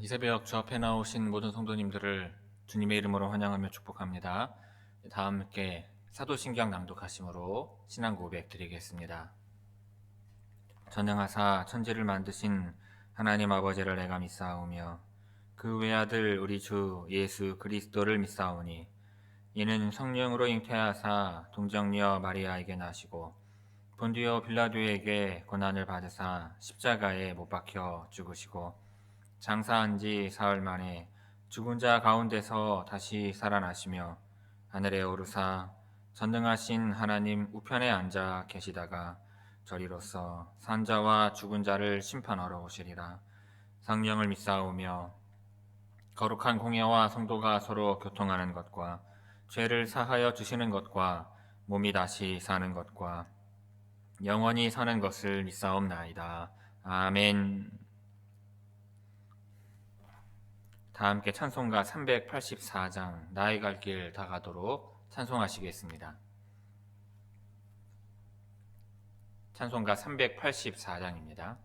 이 새벽 주 앞에 나오신 모든 성도님들을 주님의 이름으로 환영하며 축복합니다. 다 함께 사도신경 낭독하심으로 신앙 고백 드리겠습니다. 전능하사 천지를 만드신 하나님 아버지를 내가 믿사오며 그 외아들 우리 주 예수 그리스도를 믿사오니 이는 성령으로 잉태하사 동정녀 마리아에게 나시고 본디오 빌라도에게 고난을 받으사 십자가에 못 박혀 죽으시고 장사한 지 사흘 만에 죽은 자 가운데서 다시 살아나시며 하늘에 오르사 전능하신 하나님 우편에 앉아 계시다가 저리로서 산자와 죽은 자를 심판하러 오시리라. 성령을 믿사오며 거룩한 공예와 성도가 서로 교통하는 것과 죄를 사하여 주시는 것과 몸이 다시 사는 것과 영원히 사는 것을 믿사옵나이다. 아멘. 다 함께 찬송가 384장 나의 갈 길 다가도록 찬송하시겠습니다. 찬송가 384장입니다.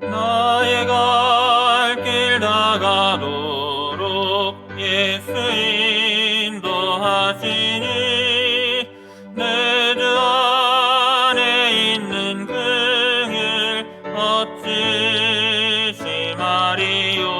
나의 갈 길 다가도록 예수 인도하시니 내 주 안에 있는 그길 어찌 심하리요.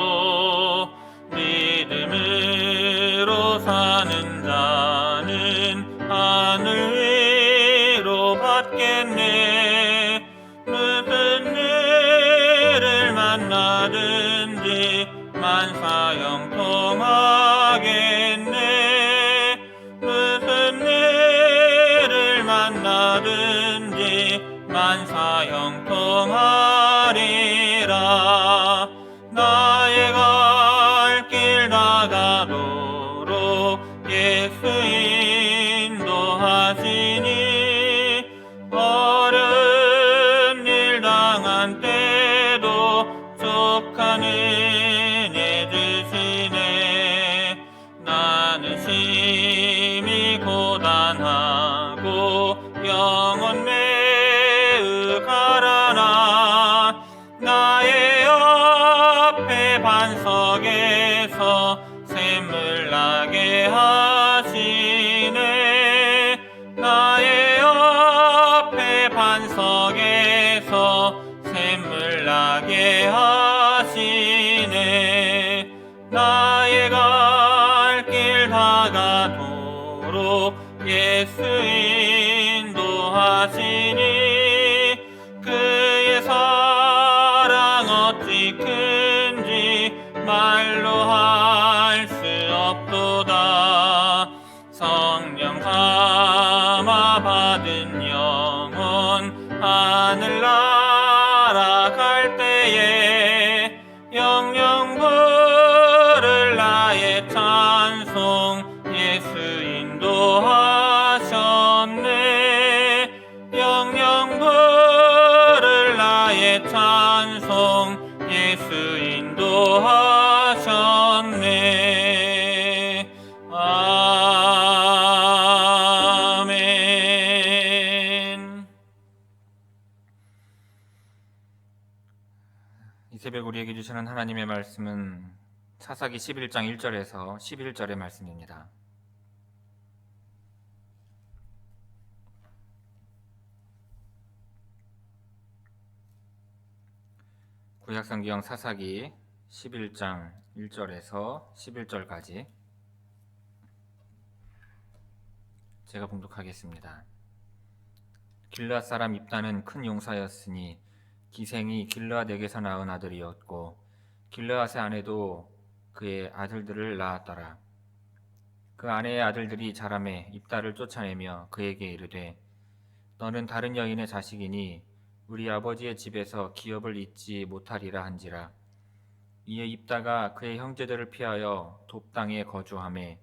믿음으로 사는 자는 하늘 위로 받겠네. 무슨 일을 만나든지 만사형통하겠네. 무슨 일을 만나든지 만사형통하리라. 나의 갈 길 다가도록 예수 인도하시니 어려운 일 당한 때도 족한 은혜 주시네. 나는 심히 고단하고 영혼 매우 가라나 나의 옆에 반석에서 샘물 나게 하시네. 나의 옆에 반석에서 샘물 나게 하시네. 나의 갈 길 다가도록 예수 인도하시니 그의 사랑 어찌 큰지 말로 할 수 없도다. 성령 감화 받은 영혼 하늘 날아갈 때에 영영 부를 나의 찬송 예수 인도하셨네. 영영 부를 나의 찬송 예수 인도하셨네. 아멘. 이 새벽 우리에게 주시는 하나님의 말씀은 사사기 11장 1절에서 11절의 말씀입니다. 구약성경 사사기 11장 1절에서 11절까지 제가 봉독하겠습니다. 길르앗 사람 입다는 큰 용사였으니 기생이 길르앗에게서 낳은 아들이었고 길르앗의 아내도 그의 아들들을 낳았더라. 그 아내의 아들들이 자라매 입다를 쫓아내며 그에게 이르되 너는 다른 여인의 자식이니 우리 아버지의 집에서 기업을 잊지 못하리라 한지라. 이에 입다가 그의 형제들을 피하여 돕 땅에 거주하매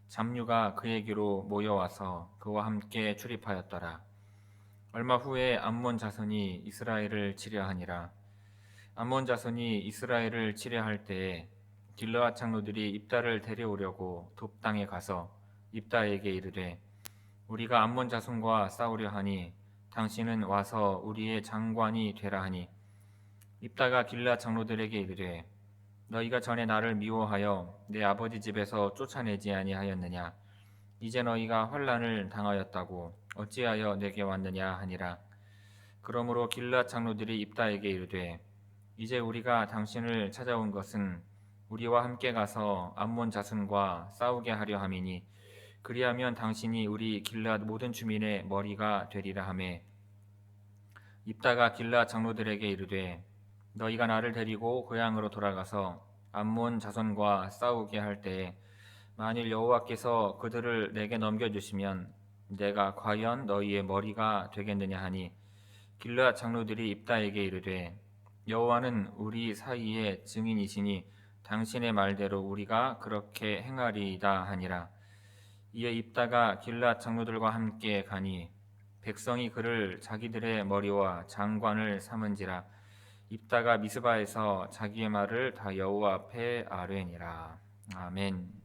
잡류가 그에게로 모여와서 그와 함께 출입하였더라. 얼마 후에 암몬 자손이 이스라엘을 치려하니라. 암몬 자손이 이스라엘을 치려할 때에 길르앗 장로들이 입다를 데려오려고 돕 땅에 가서 입다에게 이르되 우리가 암몬 자손과 싸우려 하니 당신은 와서 우리의 장관이 되라 하니 입다가 길르앗 장로들에게 이르되 너희가 전에 나를 미워하여 내 아버지 집에서 쫓아내지 아니하였느냐? 이제 너희가 환난을 당하였다고 어찌하여 내게 왔느냐 하니라. 그러므로 길르앗 장로들이 입다에게 이르되 이제 우리가 당신을 찾아온 것은 우리와 함께 가서 암몬 자손과 싸우게 하려 함이니 그리하면 당신이 우리 길르앗 모든 주민의 머리가 되리라 하매 입다가 길르앗 장로들에게 이르되 너희가 나를 데리고 고향으로 돌아가서 암몬 자손과 싸우게 할 때에 만일 여호와께서 그들을 내게 넘겨주시면 내가 과연 너희의 머리가 되겠느냐 하니 길르앗 장로들이 입다에게 이르되 여호와는 우리 사이의 증인이시니 당신의 말대로 우리가 그렇게 행하리이다 하니라. 이에 입다가 길르앗 장로들과 함께 가니 백성이 그를 자기들의 머리와 장관을 삼은지라. 입다가 미스바에서 자기의 말을 다 여호와 앞에 아뢰니라. 아멘.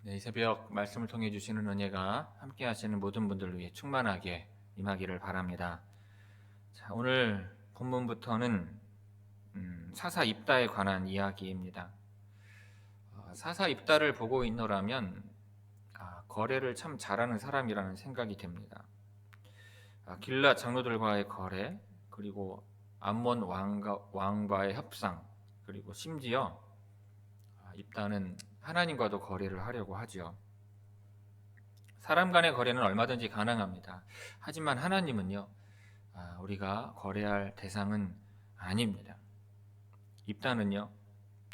네, 이 새벽 말씀을 통해 주시는 은혜가 함께 하시는 모든 분들 위해 충만하게 임하기를 바랍니다. 자, 오늘 본문부터는 사사 입다에 관한 이야기입니다. 사사 입다를 보고 있노라면 거래를 참 잘하는 사람이라는 생각이 됩니다. 길라 장로들과의 거래, 그리고 암몬 왕과의 협상, 그리고 심지어 입다는 하나님과도 거래를 하려고 하죠. 사람 간의 거래는 얼마든지 가능합니다. 하지만 하나님은요, 우리가 거래할 대상은 아닙니다. 입다는요,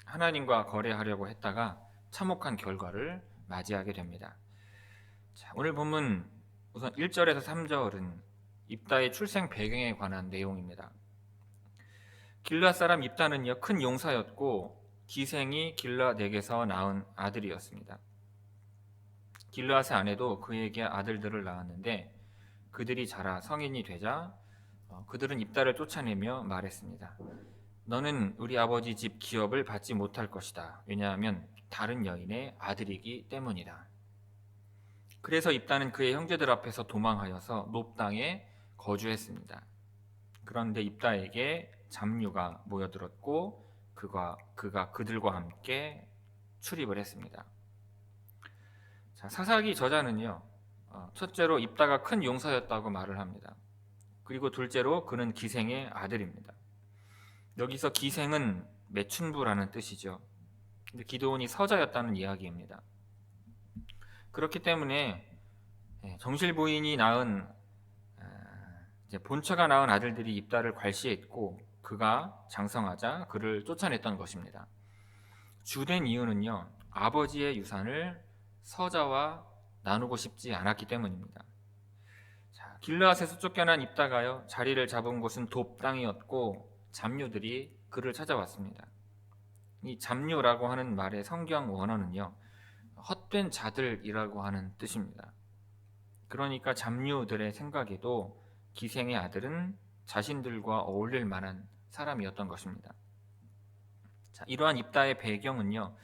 하나님과 거래하려고 했다가 참혹한 결과를 맞이하게 됩니다. 자, 오늘 본문 우선 1절에서 3절은 입다의 출생 배경에 관한 내용입니다. 길르앗 사람 입다는요, 큰 용사였고 기생이 길르앗에게서 낳은 아들이었습니다. 길르앗의 아내도 그에게 아들들을 낳았는데 그들이 자라 성인이 되자 그들은 입다를 쫓아내며 말했습니다. 너는 우리 아버지 집 기업을 받지 못할 것이다. 왜냐하면 다른 여인의 아들이기 때문이다. 그래서 입다는 그의 형제들 앞에서 도망하여서 놉 땅에 거주했습니다. 그런데 입다에게 잡류가 모여들었고 그가 그들과 함께 출입을 했습니다. 자, 사사기 저자는요, 첫째로 입다가 큰 용사였다고 말을 합니다. 그리고 둘째로 그는 기생의 아들입니다. 여기서 기생은 매춘부라는 뜻이죠. 근데 기드온이 서자였다는 이야기입니다. 그렇기 때문에 정실 부인이 낳은 본처가 낳은 아들들이 입다를 괄시했고 그가 장성하자 그를 쫓아냈던 것입니다. 주된 이유는요, 아버지의 유산을 서자와 나누고 싶지 않았기 때문입니다. 자, 길르앗에서 쫓겨난 입다가요, 자리를 잡은 곳은 놉 땅이었고 잡류들이 그를 찾아왔습니다. 이 잡류라고 하는 말의 성경 원어는요, 헛된 자들이라고 하는 뜻입니다. 그러니까 잡류들의 생각에도 기생의 아들은 자신들과 어울릴 만한 사람이었던 것입니다. 자, 이러한 입다의 배경은요,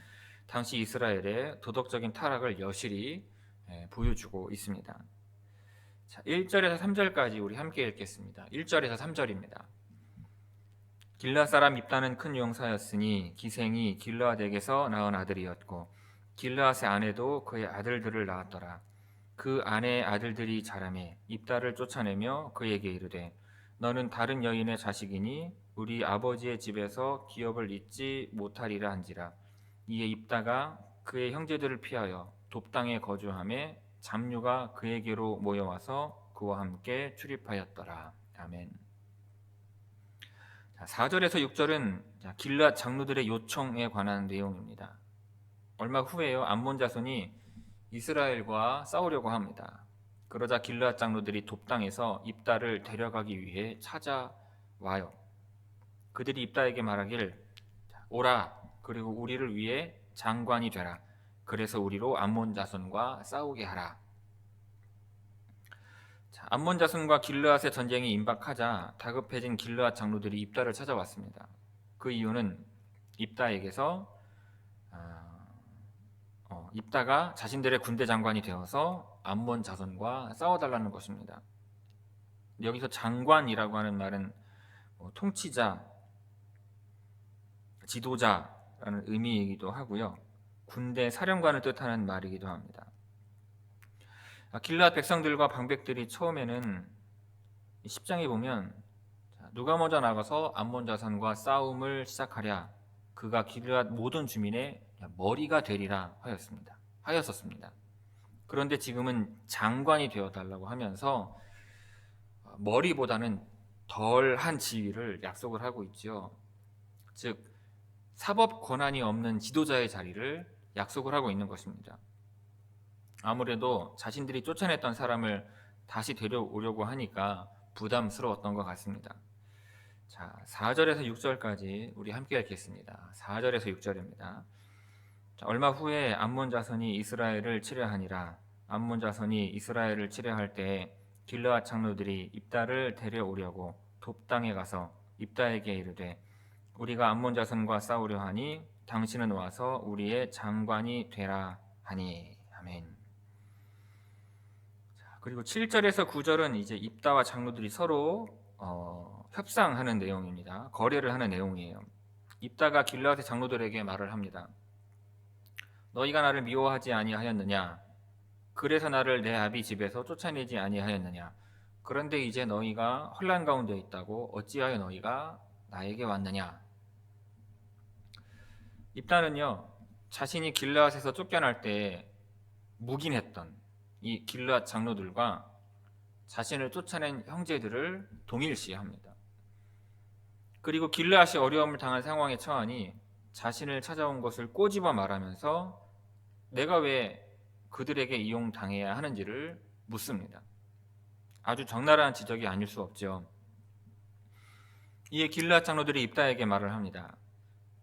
당시 이스라엘의 도덕적인 타락을 여실히 보여주고 있습니다. 자, 1절에서 3절까지 우리 함께 읽겠습니다. 1절에서 3절입니다. 길르앗 사람 입다는 큰 용사였으니 기생이 길르앗에게서 낳은 아들이었고 길르앗의 아내도 그의 아들들을 낳았더라. 그 아내의 아들들이 자라매 입다를 쫓아내며 그에게 이르되 너는 다른 여인의 자식이니 우리 아버지의 집에서 기업을 잊지 못하리라 한지라. 이에 입다가 그의 형제들을 피하여 놉 땅에 거주하며 잡류가 그에게로 모여와서 그와 함께 출입하였더라. 아멘. 4절에서 6절은 길르앗 장로들의 요청에 관한 내용입니다. 얼마 후에요, 암몬 자손이 이스라엘과 싸우려고 합니다. 그러자 길르앗 장로들이 놉 땅에서 입다를 데려가기 위해 찾아와요. 그들이 입다에게 말하길 오라, 그리고 우리를 위해 장관이 되라. 그래서 우리로 암몬 자손과 싸우게 하라. 자, 암몬 자손과 길르앗의 전쟁이 임박하자 다급해진 길르앗 장로들이 입다를 찾아왔습니다. 그 이유는 입다에게서 입다가 자신들의 군대 장관이 되어서 암몬 자손과 싸워달라는 것입니다. 여기서 장관이라고 하는 말은 통치자, 지도자라는 의미이기도 하고요. 군대 사령관을 뜻하는 말이기도 합니다. 길르앗 백성들과 방백들이 처음에는 10장에 보면 누가 먼저 나가서 암몬 자손과 싸움을 시작하랴 그가 길르앗 모든 주민의 머리가 되리라 하였었습니다. 그런데 지금은 장관이 되어달라고 하면서 머리보다는 덜한 지위를 약속을 하고 있죠. 즉 사법 권한이 없는 지도자의 자리를 약속을 하고 있는 것입니다. 아무래도 자신들이 쫓아냈던 사람을 다시 데려오려고 하니까 부담스러웠던 것 같습니다. 자, 4절에서 6절까지 우리 함께 읽겠습니다. 4절에서 6절입니다. 자, 얼마 후에 암몬 자손이 이스라엘을 치려하니라. 암몬 자손이 이스라엘을 치려할 때에 길르앗 장로들이 입다를 데려오려고 돕당에 가서 입다에게 이르되 우리가 암몬 자손과 싸우려 하니 당신은 와서 우리의 장관이 되라 하니. 아멘. 자, 그리고 7절에서 9절은 이제 입다와 장로들이 서로 협상하는 내용입니다. 거래를 하는 내용이에요. 입다가 길르앗의 장로들에게 말을 합니다. 너희가 나를 미워하지 아니하였느냐? 그래서 나를 내 아비 집에서 쫓아내지 아니하였느냐? 그런데 이제 너희가 혼란 가운데 있다고 어찌하여 너희가 나에게 왔느냐? 입다는요, 자신이 길르앗에서 쫓겨날 때 묵인했던 이 길르앗 장로들과 자신을 쫓아낸 형제들을 동일시합니다. 그리고 길르앗이 어려움을 당한 상황에 처하니 자신을 찾아온 것을 꼬집어 말하면서 내가 왜 그들에게 이용당해야 하는지를 묻습니다. 아주 적나라한 지적이 아닐 수 없죠. 이에 길르앗 장로들이 입다에게 말을 합니다.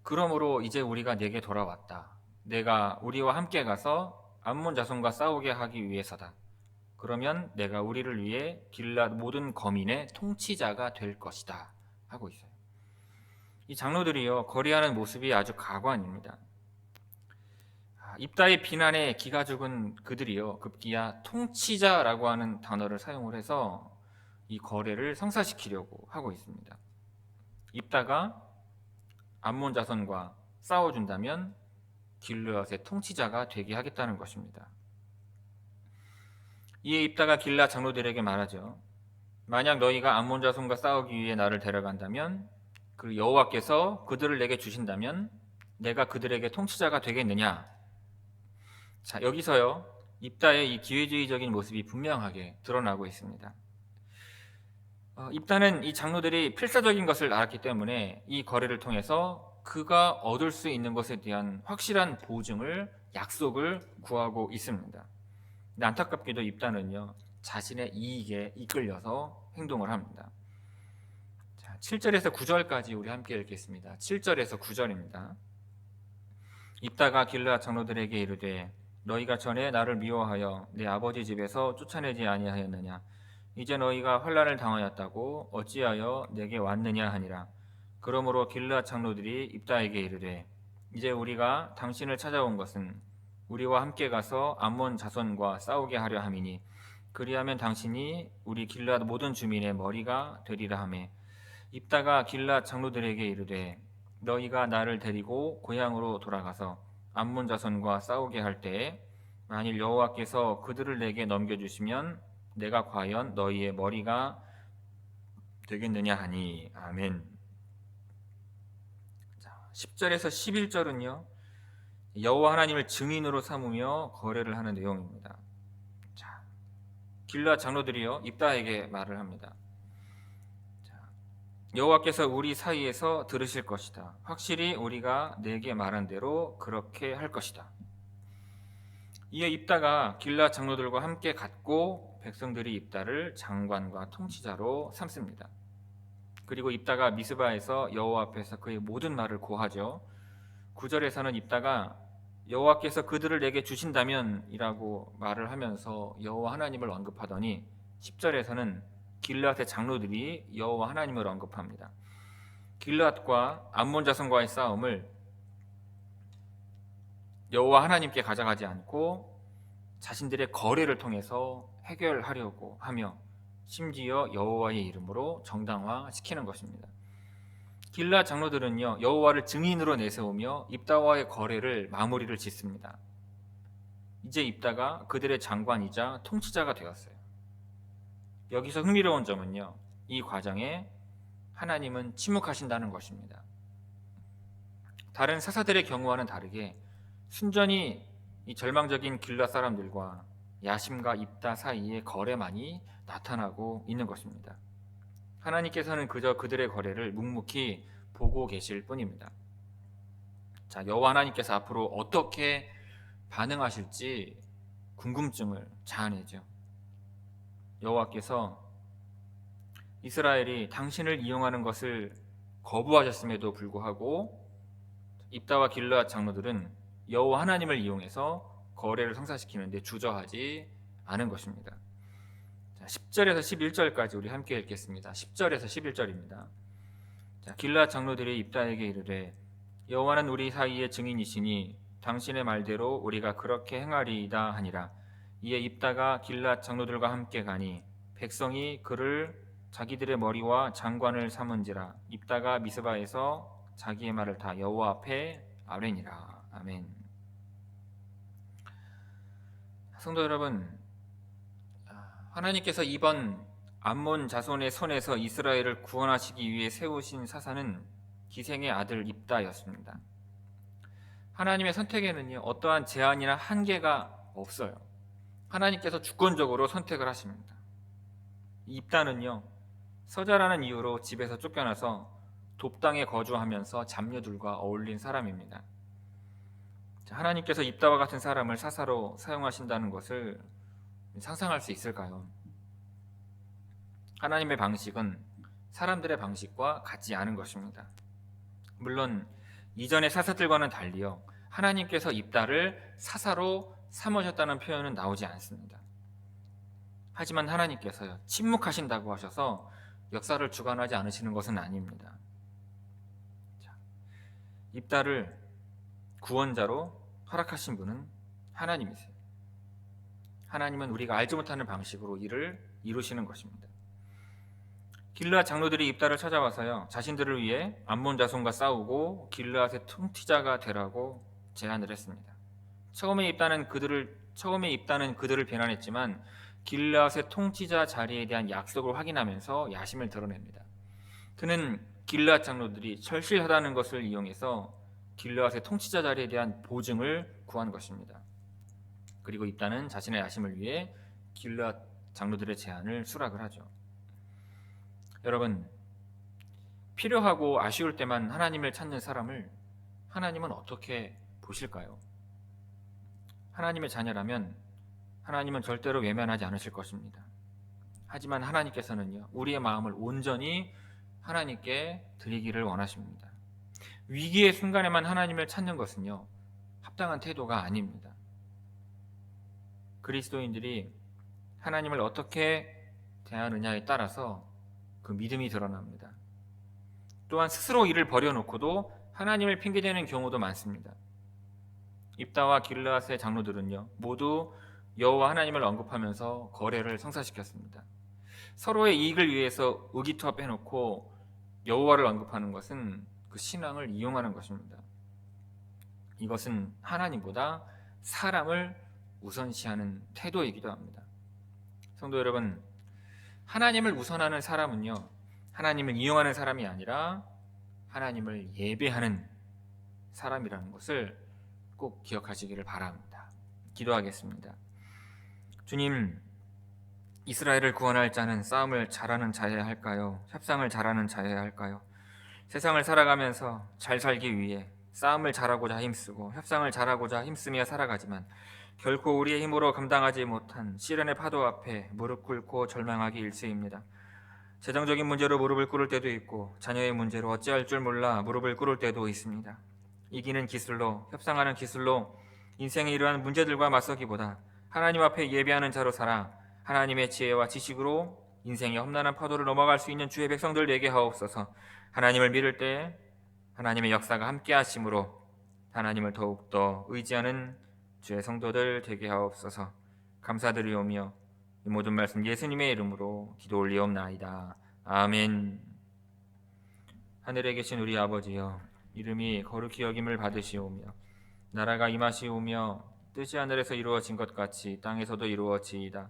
그러므로 이제 우리가 내게 돌아왔다. 내가 우리와 함께 가서 암몬 자손과 싸우게 하기 위해서다. 그러면 내가 우리를 위해 길르앗 모든 거민의 통치자가 될 것이다 하고 있어요. 이 장로들이요, 거래하는 모습이 아주 가관입니다. 입다의 비난에 기가 죽은 그들이요, 급기야 통치자라고 하는 단어를 사용을 해서 이 거래를 성사시키려고 하고 있습니다. 입다가 암몬 자손과 싸워준다면 길르앗의 통치자가 되게 하겠다는 것입니다. 이에 입다가 길르앗 장로들에게 말하죠. 만약 너희가 암몬 자손과 싸우기 위해 나를 데려간다면 그 여호와께서 그들을 내게 주신다면 내가 그들에게 통치자가 되겠느냐? 자, 여기서요, 입다의 이 기회주의적인 모습이 분명하게 드러나고 있습니다. 입다는 이 장로들이 필사적인 것을 알았기 때문에 이 거래를 통해서 그가 얻을 수 있는 것에 대한 확실한 보증을, 약속을 구하고 있습니다. 근데 안타깝게도 입다는요, 자신의 이익에 이끌려서 행동을 합니다. 자, 7절에서 9절까지 우리 함께 읽겠습니다. 7절에서 9절입니다. 입다가 길르앗 장로들에게 이르되 너희가 전에 나를 미워하여 내 아버지 집에서 쫓아내지 아니하였느냐? 이제 너희가 환난을 당하였다고 어찌하여 내게 왔느냐 하니라. 그러므로 길르앗 장로들이 입다에게 이르되 이제 우리가 당신을 찾아온 것은 우리와 함께 가서 암몬 자손과 싸우게 하려 함이니 그리하면 당신이 우리 길르앗 모든 주민의 머리가 되리라 하매 입다가 길르앗 장로들에게 이르되 너희가 나를 데리고 고향으로 돌아가서 암몬 자손과 싸우게 할 때에 만일 여호와께서 그들을 내게 넘겨주시면 내가 과연 너희의 머리가 되겠느냐 하니. 아멘. 자, 10절에서 11절은요 여호와 하나님을 증인으로 삼으며 거래를 하는 내용입니다. 자, 길르앗 장로들이요 입다에게 말을 합니다. 여호와께서 우리 사이에서 들으실 것이다. 확실히 우리가 내게 말한 대로 그렇게 할 것이다. 이에 입다가 길르앗 장로들과 함께 갔고 백성들이 입다를 장관과 통치자로 삼습니다. 그리고 입다가 미스바에서 여호와 앞에서 그의 모든 말을 고하죠. 9절에서는 입다가 여호와께서 그들을 내게 주신다면 이라고 말을 하면서 여호와 하나님을 언급하더니 10절에서는 길르앗의 장로들이 여호와 하나님을 언급합니다. 길르앗과 암몬 자손과의 싸움을 여호와 하나님께 가져가지 않고 자신들의 거래를 통해서 해결하려고 하며 심지어 여호와의 이름으로 정당화시키는 것입니다. 길르앗 장로들은요, 여호와를 증인으로 내세우며 입다와의 거래를 마무리를 짓습니다. 이제 입다가 그들의 장관이자 통치자가 되었어요. 여기서 흥미로운 점은요, 이 과정에 하나님은 침묵하신다는 것입니다. 다른 사사들의 경우와는 다르게 순전히 이 절망적인 길르앗 사람들과 야심과 입다 사이의 거래만이 나타나고 있는 것입니다. 하나님께서는 그저 그들의 거래를 묵묵히 보고 계실 뿐입니다. 자, 여호와 하나님께서 앞으로 어떻게 반응하실지 궁금증을 자아내죠. 여호와께서 이스라엘이 당신을 이용하는 것을 거부하셨음에도 불구하고 입다와 길르앗 장로들은 여호와 하나님을 이용해서 거래를 성사시키는데 주저하지 않은 것입니다. 10절에서 11절까지 우리 함께 읽겠습니다. 10절에서 11절입니다. 길르앗 장로들이 입다에게 이르되 여호와는 우리 사이의 증인이시니 당신의 말대로 우리가 그렇게 행하리이다 하니라. 이에 입다가 길르앗 장로들과 함께 가니 백성이 그를 자기들의 머리와 장관을 삼은지라. 입다가 미스바에서 자기의 말을 다 여호와 앞에 아뢰니라. 아멘. 성도 여러분, 하나님께서 이번 암몬 자손의 손에서 이스라엘을 구원하시기 위해 세우신 사사는 기생의 아들 입다였습니다. 하나님의 선택에는요, 어떠한 제한이나 한계가 없어요. 하나님께서 주권적으로 선택을 하십니다. 입다는요, 서자라는 이유로 집에서 쫓겨나서 돕당에 거주하면서 잡녀들과 어울린 사람입니다. 하나님께서 입다와 같은 사람을 사사로 사용하신다는 것을 상상할 수 있을까요? 하나님의 방식은 사람들의 방식과 같지 않은 것입니다. 물론 이전의 사사들과는 달리요, 하나님께서 입다를 사사로 삼으셨다는 표현은 나오지 않습니다. 하지만 하나님께서요, 침묵하신다고 하셔서 역사를 주관하지 않으시는 것은 아닙니다. 입다를 구원자로 허락하신 분은 하나님이세요. 하나님은 우리가 알지 못하는 방식으로 일을 이루시는 것입니다. 길르앗 장로들이 입다를 찾아와서요, 자신들을 위해 암몬 자손과 싸우고 길르앗의 통치자가 되라고 제안을 했습니다. 처음에 입다는 그들을 비난했지만 길르앗의 통치자 자리에 대한 약속을 확인하면서 야심을 드러냅니다. 그는 길르앗 장로들이 절실하다는 것을 이용해서 길르앗의 통치자 자리에 대한 보증을 구한 것입니다. 그리고 입다는 자신의 야심을 위해 길르앗 장로들의 제안을 수락을 하죠. 여러분, 필요하고 아쉬울 때만 하나님을 찾는 사람을 하나님은 어떻게 보실까요? 하나님의 자녀라면 하나님은 절대로 외면하지 않으실 것입니다. 하지만 하나님께서는요, 우리의 마음을 온전히 하나님께 드리기를 원하십니다. 위기의 순간에만 하나님을 찾는 것은요, 합당한 태도가 아닙니다. 그리스도인들이 하나님을 어떻게 대하느냐에 따라서 그 믿음이 드러납니다. 또한 스스로 일을 버려놓고도 하나님을 핑계대는 경우도 많습니다. 입다와 길르앗의 장로들은요, 모두 여호와 하나님을 언급하면서 거래를 성사시켰습니다. 서로의 이익을 위해서 의기투합해놓고 여호와를 언급하는 것은 그 신앙을 이용하는 것입니다. 이것은 하나님보다 사람을 우선시하는 태도이기도 합니다. 성도 여러분, 하나님을 우선하는 사람은요, 하나님을 이용하는 사람이 아니라 하나님을 예배하는 사람이라는 것을 꼭 기억하시기를 바랍니다. 기도하겠습니다. 주님, 이스라엘을 구원할 자는 싸움을 잘하는 자여야 할까요? 협상을 잘하는 자여야 할까요? 세상을 살아가면서 잘 살기 위해 싸움을 잘하고자 힘쓰고 협상을 잘하고자 힘쓰며 살아가지만 결코 우리의 힘으로 감당하지 못한 시련의 파도 앞에 무릎 꿇고 절망하기 일쑤입니다. 재정적인 문제로 무릎을 꿇을 때도 있고 자녀의 문제로 어찌할 줄 몰라 무릎을 꿇을 때도 있습니다. 이기는 기술로, 협상하는 기술로 인생의 이러한 문제들과 맞서기보다 하나님 앞에 예배하는 자로 살아 하나님의 지혜와 지식으로 인생의 험난한 파도를 넘어갈 수 있는 주의 백성들 되게 하옵소서. 하나님을 믿을 때 하나님의 역사가 함께 하심으로 하나님을 더욱더 의지하는 주의 성도들 되게 하옵소서. 감사드리오며 이 모든 말씀 예수님의 이름으로 기도 올리옵나이다. 아멘. 하늘에 계신 우리 아버지여, 이름이 거룩히 여김을 받으시오며 나라가 임하시오며 뜻이 하늘에서 이루어진 것 같이 땅에서도 이루어지이다.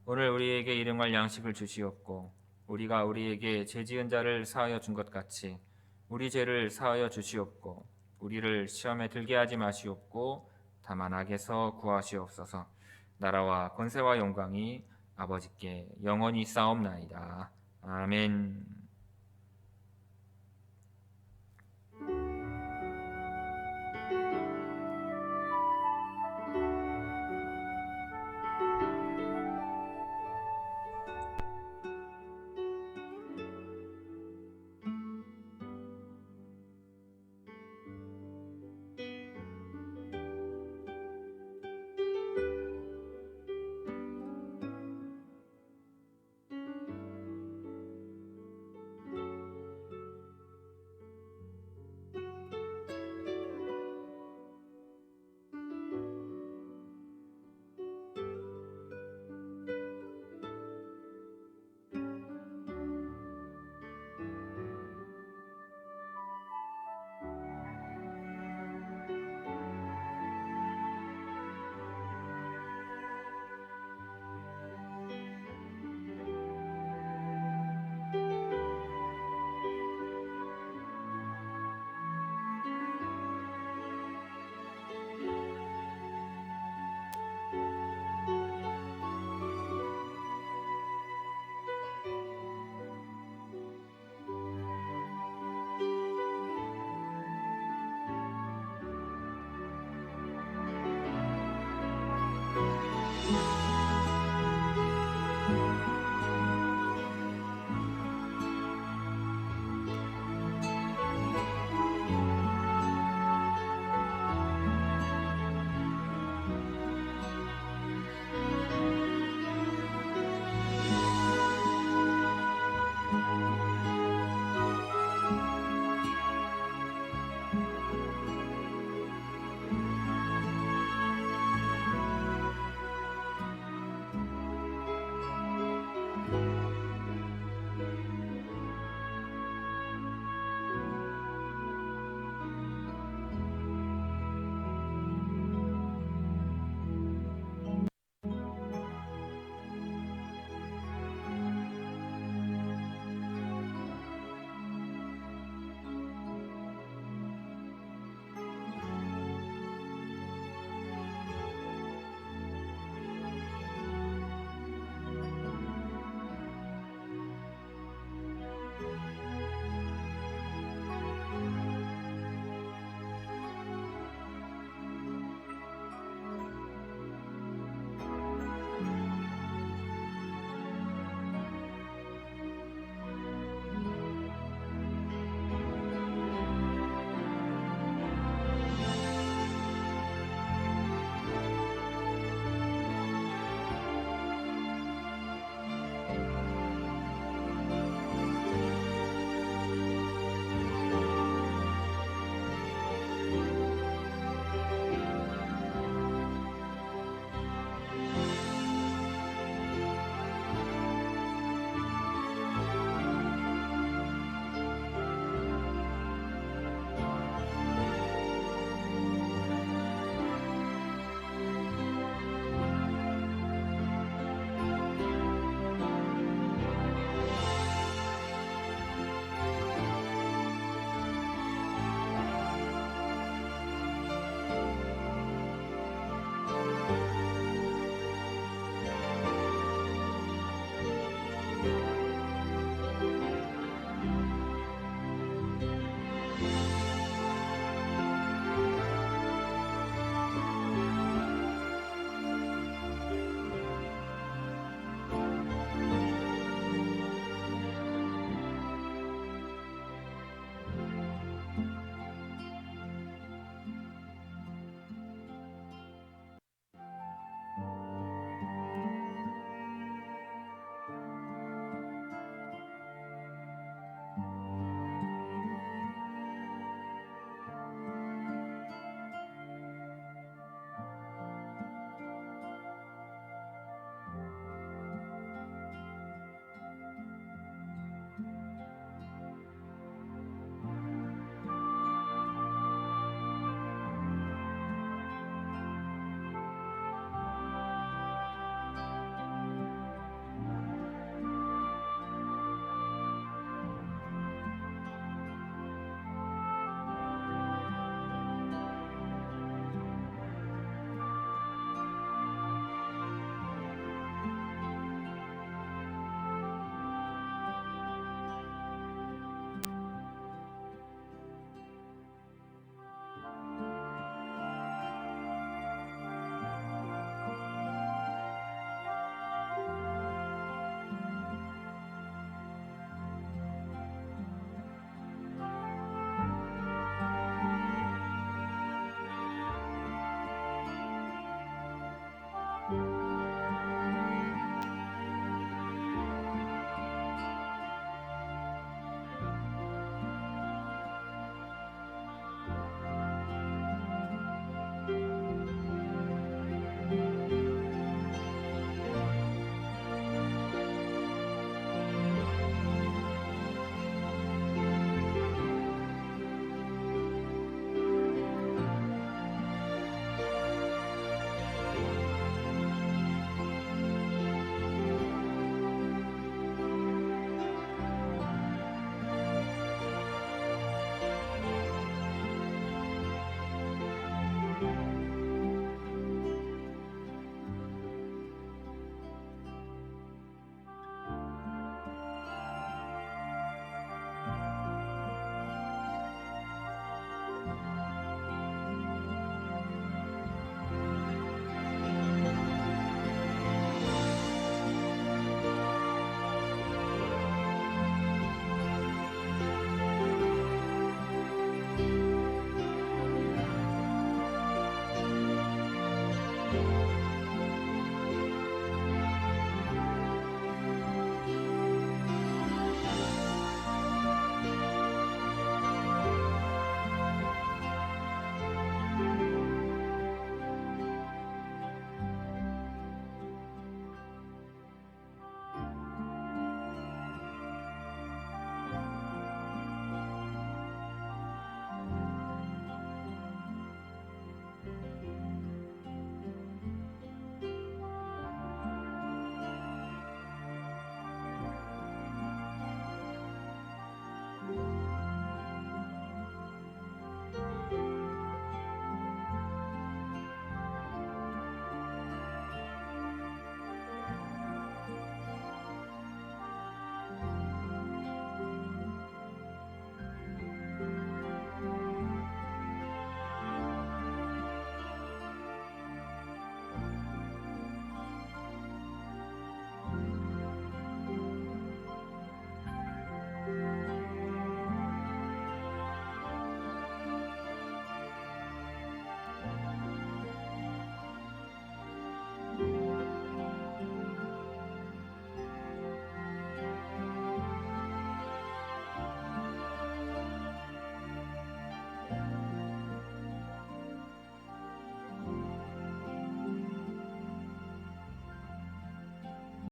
오늘 우리에게 일용할 양식을 주시옵고 우리가 우리에게 죄지은 자를 사하여 준 것 같이 우리 죄를 사하여 주시옵고 우리를 시험에 들게 하지 마시옵고 다만 악에서 구하시옵소서. 나라와 권세와 영광이 아버지께 영원히 싸움나이다. 아멘.